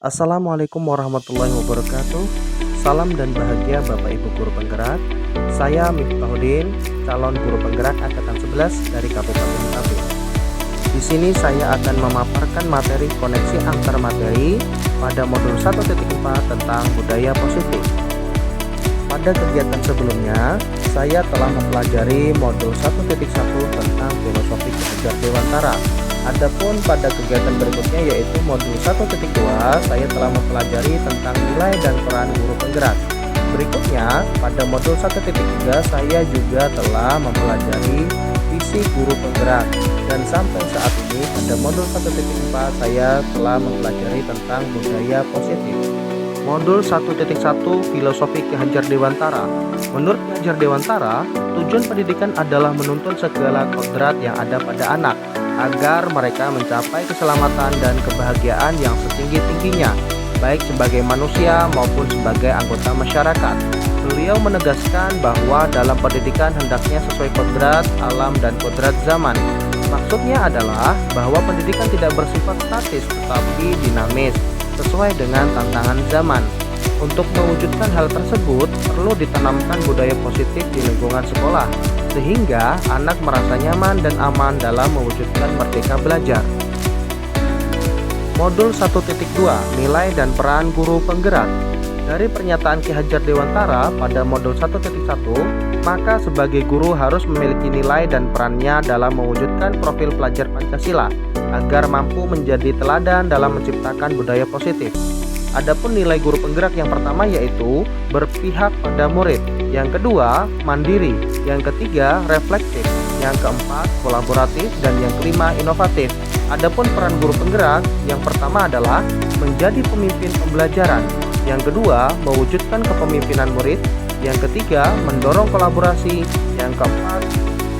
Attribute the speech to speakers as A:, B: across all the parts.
A: Assalamualaikum warahmatullahi wabarakatuh. Salam dan bahagia Bapak Ibu guru penggerak. Saya Miftahuddin, calon guru penggerak angkatan 11 dari Kabupaten Tapin. Di sini saya akan memaparkan materi koneksi antar materi pada modul 1.4 tentang budaya positif. Pada kegiatan sebelumnya, saya telah mempelajari modul 1.1 tentang filosofi Ki Hajar Dewantara. Adapun pada kegiatan berikutnya yaitu modul 1.2, saya telah mempelajari tentang nilai dan peran guru penggerak. Berikutnya, pada modul 1.3 saya juga telah mempelajari visi guru penggerak. Dan sampai saat ini pada modul 1.4 saya telah mempelajari tentang budaya positif. Modul 1.1 Filosofi Ki Hajar Dewantara. Menurut Ki Hajar Dewantara, tujuan pendidikan adalah menuntun segala kodrat yang ada pada anak agar mereka mencapai keselamatan dan kebahagiaan yang setinggi-tingginya, baik sebagai manusia maupun sebagai anggota masyarakat. Beliau menegaskan bahwa dalam pendidikan hendaknya sesuai kodrat alam dan kodrat zaman. Maksudnya adalah bahwa pendidikan tidak bersifat statis tetapi dinamis, sesuai dengan tantangan zaman. Untuk mewujudkan hal tersebut, perlu ditanamkan budaya positif di lingkungan sekolah, sehingga anak merasa nyaman dan aman dalam mewujudkan merdeka belajar. Modul 1.2 Nilai dan peran guru penggerak. Dari pernyataan Ki Hajar Dewantara pada modul 1.1, maka sebagai guru harus memiliki nilai dan perannya dalam mewujudkan profil pelajar Pancasila agar mampu menjadi teladan dalam menciptakan budaya positif. Adapun nilai guru penggerak yang pertama yaitu berpihak pada murid, yang kedua mandiri, yang ketiga reflektif, yang keempat kolaboratif, dan yang kelima inovatif. Adapun peran guru penggerak yang pertama adalah menjadi pemimpin pembelajaran, yang kedua mewujudkan kepemimpinan murid, yang ketiga mendorong kolaborasi, yang keempat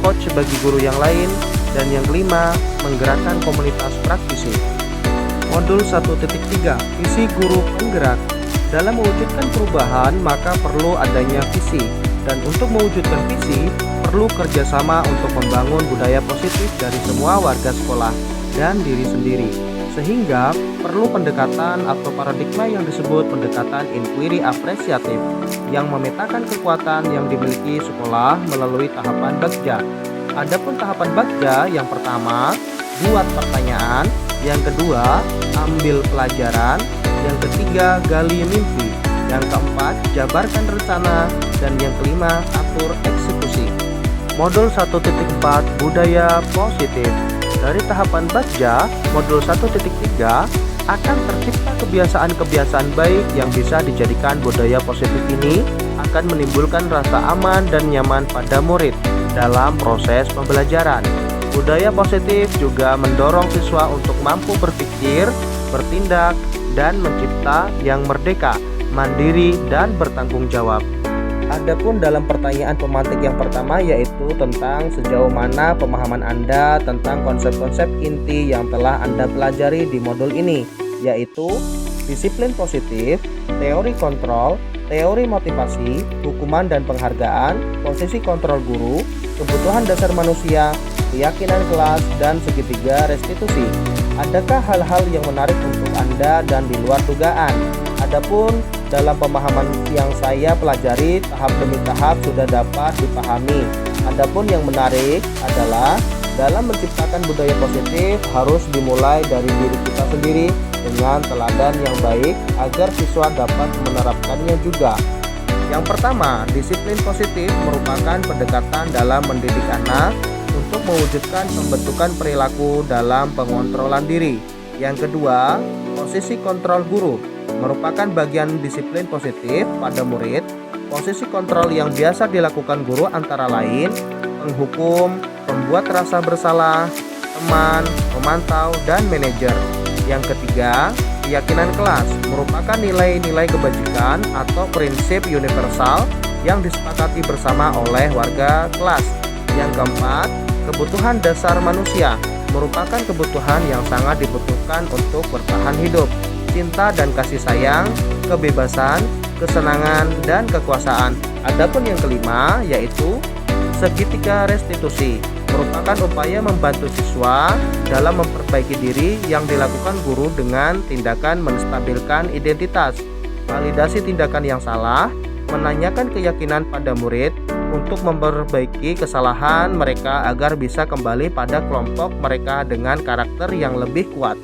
A: coach bagi guru yang lain, dan yang kelima menggerakkan komunitas praktisi. Modul 1.3 Visi guru penggerak. Dalam mewujudkan perubahan maka perlu adanya visi, dan untuk mewujudkan visi perlu kerjasama untuk membangun budaya positif dari semua warga sekolah dan diri sendiri, sehingga perlu pendekatan atau paradigma yang disebut pendekatan inquiry apresiatif yang memetakan kekuatan yang dimiliki sekolah melalui tahapan bagja. Adapun tahapan bagja yang pertama, buat pertanyaan, yang kedua, ambil pelajaran, yang ketiga, gali mimpi, yang keempat, jabarkan rencana, dan yang kelima, atur eksekusi. Modul 1.4 Budaya Positif. Dari tahapan bagja, modul 1.3 akan tercipta kebiasaan-kebiasaan baik yang bisa dijadikan budaya positif ini akan menimbulkan rasa aman dan nyaman pada murid dalam proses pembelajaran. Budaya positif juga mendorong siswa untuk mampu berpikir, bertindak, dan mencipta yang merdeka, mandiri, dan bertanggung jawab. Adapun dalam pertanyaan pemantik yang pertama yaitu tentang sejauh mana pemahaman Anda tentang konsep-konsep inti yang telah Anda pelajari di modul ini, yaitu disiplin positif, teori kontrol, teori motivasi, hukuman dan penghargaan, posisi kontrol guru, kebutuhan dasar manusia, keyakinan kelas, dan segitiga restitusi. Adakah hal-hal yang menarik untuk Anda dan di luar dugaan? Adapun dalam pemahaman yang saya pelajari, tahap demi tahap sudah dapat dipahami. Adapun yang menarik adalah dalam menciptakan budaya positif harus dimulai dari diri kita sendiri dengan teladan yang baik agar siswa dapat menerapkannya juga. Yang pertama, disiplin positif merupakan pendekatan dalam mendidik anak untuk mewujudkan pembentukan perilaku dalam pengontrolan diri. Yang kedua, posisi kontrol guru merupakan bagian disiplin positif pada murid. Posisi kontrol yang biasa dilakukan guru antara lain penghukum, pembuat rasa bersalah, teman, pemantau, dan manajer. Yang ketiga, keyakinan kelas merupakan nilai-nilai kebajikan atau prinsip universal yang disepakati bersama oleh warga kelas. Yang keempat, kebutuhan dasar manusia merupakan kebutuhan yang sangat dibutuhkan untuk bertahan hidup. Cinta dan kasih sayang, kebebasan, kesenangan, dan kekuasaan. Adapun yang kelima yaitu segitiga restitusi merupakan upaya membantu siswa dalam memperbaiki diri yang dilakukan guru dengan tindakan menstabilkan identitas, validasi tindakan yang salah, menanyakan keyakinan pada murid untuk memperbaiki kesalahan mereka agar bisa kembali pada kelompok mereka dengan karakter yang lebih kuat.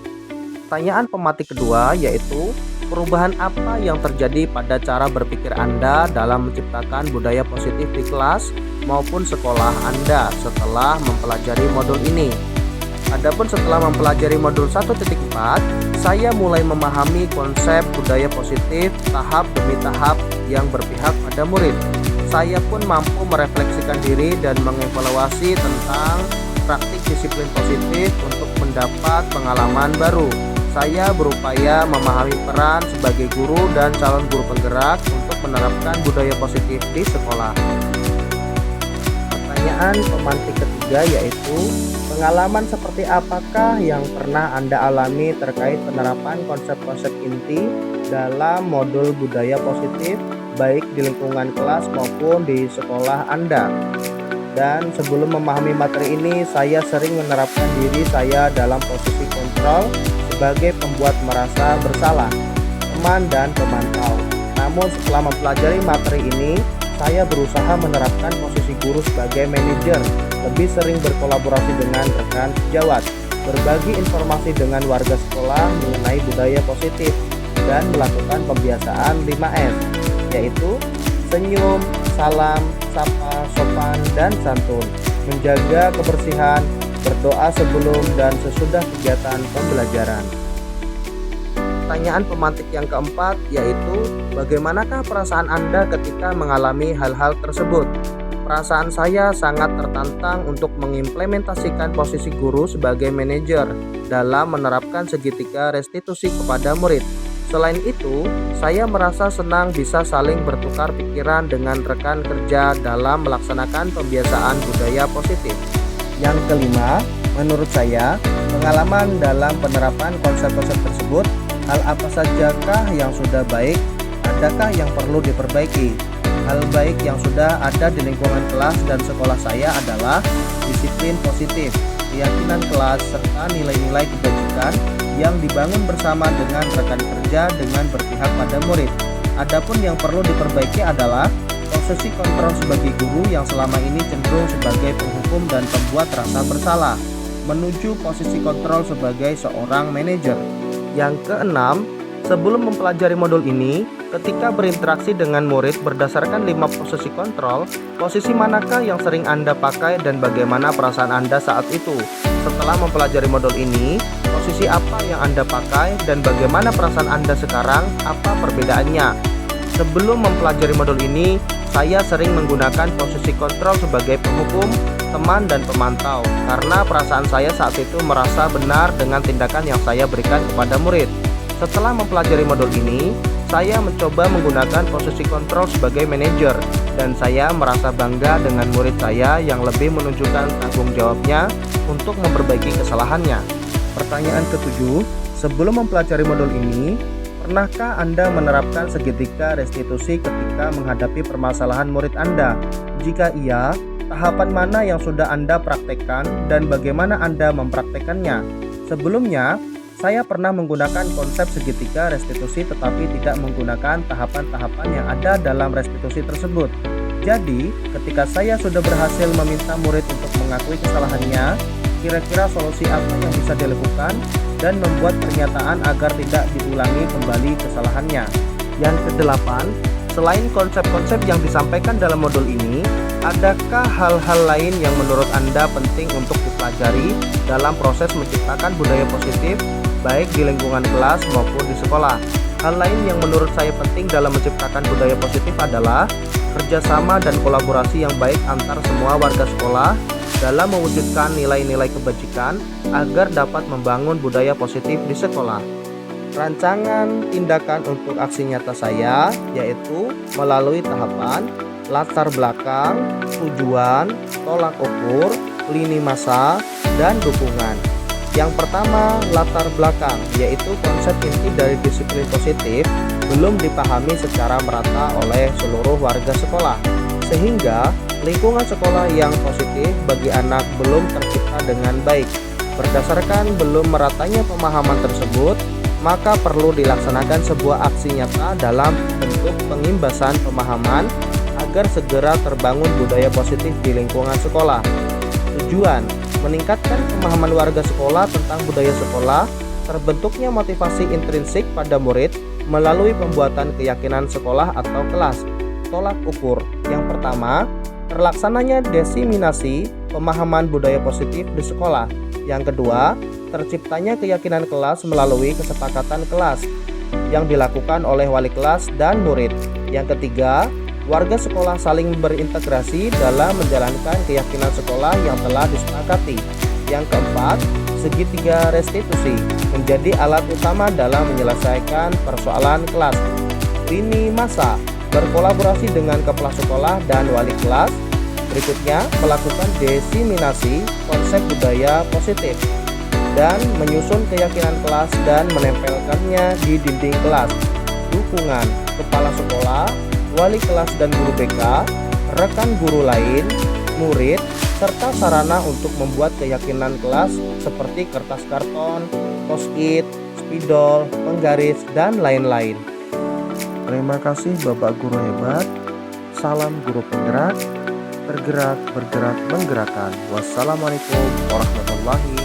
A: Pertanyaan pemantik kedua yaitu, perubahan apa yang terjadi pada cara berpikir Anda dalam menciptakan budaya positif di kelas maupun sekolah Anda setelah mempelajari modul ini? Adapun setelah mempelajari modul 1.4, saya mulai memahami konsep budaya positif tahap demi tahap yang berpihak pada murid. Saya pun mampu merefleksikan diri dan mengevaluasi tentang praktik disiplin positif untuk mendapat pengalaman baru. Saya berupaya memahami peran sebagai guru dan calon guru penggerak untuk menerapkan budaya positif di sekolah. Pertanyaan pemantik ketiga yaitu, pengalaman seperti apakah yang pernah Anda alami terkait penerapan konsep-konsep inti dalam modul budaya positif baik di lingkungan kelas maupun di sekolah Anda? Dan sebelum memahami materi ini, saya sering menerapkan diri saya dalam posisi kontrol sebagai pembuat merasa bersalah, teman dan pemantau. Namun setelah mempelajari materi ini, saya berusaha menerapkan posisi guru sebagai manajer, lebih sering berkolaborasi dengan rekan sejawat, berbagi informasi dengan warga sekolah mengenai budaya positif, dan melakukan pembiasaan 5S, yaitu senyum, salam, sapa, sopan, dan santun, menjaga kebersihan, berdoa sebelum dan sesudah kegiatan pembelajaran. Pertanyaan pemantik yang keempat yaitu, bagaimanakah perasaan Anda ketika mengalami hal-hal tersebut? Perasaan saya sangat tertantang untuk mengimplementasikan posisi guru sebagai manajer dalam menerapkan segitiga restitusi kepada murid. Selain itu, saya merasa senang bisa saling bertukar pikiran dengan rekan kerja dalam melaksanakan pembiasaan budaya positif. Yang kelima, menurut saya, pengalaman dalam penerapan konsep-konsep tersebut, hal apa sajakah yang sudah baik, adakah yang perlu diperbaiki? Hal baik yang sudah ada di lingkungan kelas dan sekolah saya adalah disiplin positif, keyakinan kelas, serta nilai-nilai kebajikan yang dibangun bersama dengan rekan kerja dengan berpihak pada murid. Adapun yang perlu diperbaiki adalah posisi kontrol sebagai guru yang selama ini cenderung sebagai penghukum dan pembuat rasa bersalah, menuju posisi kontrol sebagai seorang manajer. Yang keenam, sebelum mempelajari modul ini, ketika berinteraksi dengan murid berdasarkan 5 posisi kontrol, posisi manakah yang sering Anda pakai dan bagaimana perasaan Anda saat itu? Setelah mempelajari modul ini, posisi apa yang Anda pakai dan bagaimana perasaan Anda sekarang? Apa perbedaannya? Sebelum mempelajari modul ini, saya sering menggunakan posisi kontrol sebagai penghukum, teman, dan pemantau karena perasaan saya saat itu merasa benar dengan tindakan yang saya berikan kepada murid. Setelah mempelajari modul ini, saya mencoba menggunakan posisi kontrol sebagai manajer dan saya merasa bangga dengan murid saya yang lebih menunjukkan tanggung jawabnya untuk memperbaiki kesalahannya. Pertanyaan ketujuh, sebelum mempelajari modul ini, pernahkah Anda menerapkan segitiga restitusi ketika menghadapi permasalahan murid Anda? Jika iya, tahapan mana yang sudah Anda praktekkan dan bagaimana Anda mempraktekannya? Sebelumnya, saya pernah menggunakan konsep segitiga restitusi tetapi tidak menggunakan tahapan-tahapan yang ada dalam restitusi tersebut. Jadi, ketika saya sudah berhasil meminta murid untuk mengakui kesalahannya, kira-kira solusi apa yang bisa dilakukan dan membuat pernyataan agar tidak diulangi kembali kesalahannya. Yang kedelapan, selain konsep-konsep yang disampaikan dalam modul ini, adakah hal-hal lain yang menurut Anda penting untuk dipelajari dalam proses menciptakan budaya positif baik di lingkungan kelas maupun di sekolah? Hal lain yang menurut saya penting dalam menciptakan budaya positif adalah kerjasama dan kolaborasi yang baik antar semua warga sekolah dalam mewujudkan nilai-nilai kebajikan agar dapat membangun budaya positif di sekolah. Rancangan tindakan untuk aksi nyata saya yaitu melalui tahapan latar belakang, tujuan, tolak ukur, lini masa, dan dukungan. Yang pertama, latar belakang, yaitu konsep inti dari disiplin positif belum dipahami secara merata oleh seluruh warga sekolah, sehingga Lingkungan sekolah yang positif bagi anak belum tercipta dengan baik. Berdasarkan belum meratanya pemahaman tersebut, maka perlu dilaksanakan sebuah aksi nyata dalam bentuk pengimbasan pemahaman agar segera terbangun budaya positif di lingkungan sekolah. Tujuan: meningkatkan pemahaman warga sekolah tentang budaya sekolah, terbentuknya motivasi intrinsik pada murid melalui pembuatan keyakinan sekolah atau kelas. Tolak ukur: yang pertama, terlaksananya diseminasi pemahaman budaya positif di sekolah. Yang kedua, terciptanya keyakinan kelas melalui kesepakatan kelas yang dilakukan oleh wali kelas dan murid. Yang ketiga, warga sekolah saling berintegrasi dalam menjalankan keyakinan sekolah yang telah disepakati. Yang keempat, segitiga restitusi menjadi alat utama dalam menyelesaikan persoalan kelas. Lini masa berkolaborasi dengan kepala sekolah dan wali kelas. Berikutnya, melakukan diseminasi konsep budaya positif dan menyusun keyakinan kelas dan menempelkannya di dinding kelas. Dukungan kepala sekolah, wali kelas dan guru BK, rekan guru lain, murid, serta sarana untuk membuat keyakinan kelas seperti kertas karton, post-it, spidol, penggaris, dan lain-lain. Terima kasih Bapak Guru hebat. Salam guru penggerak, tergerak, bergerak, menggerakkan. Wassalamualaikum warahmatullahi